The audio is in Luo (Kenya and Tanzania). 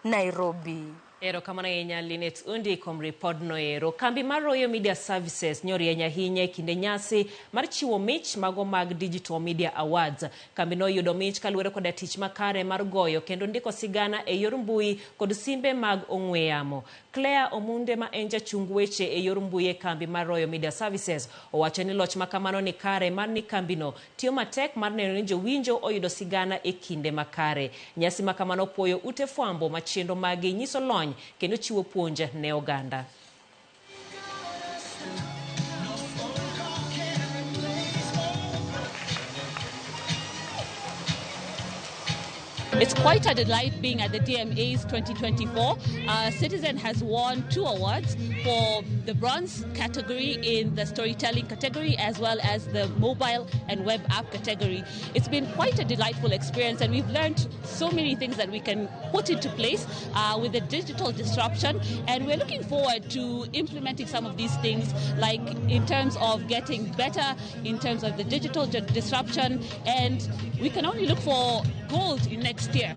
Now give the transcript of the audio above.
Nairobi. Ero kamano enya Linet undi kom report no ero. Kambi mar Royal Media Services nyorieny ahinya e kinde nyasi mar chiwo mich mago mag Digital Media Awards. Kambi no yudo mich kaluwore koda tich makare mar goyo kendo ndiko sigana e yor mbui kod simbe mag ong'we yamo. Claire Omunde ma en jachung weche e yor mbui e kambi mar Royal Media Services owacho ni loch makamano ni kare mar ni kambi no tiyo matek mar neno ni jowinjo oyudo sigana e kinde makare. Nyasi makamano puoyo ute fwambo machendo magi nyiso lony kendo chiwo puonj ne oganda. It's quite a delight being at the DMA's 2024. Citizen has won 2 awards for the bronze category in the storytelling category as well as the mobile and web app category. It's been quite a delightful experience and we've learned so many things that we can put into place with the digital disruption, and we're looking forward to implementing some of these things, like in terms of getting better in terms of the digital disruption, and we can only look for gold in next year.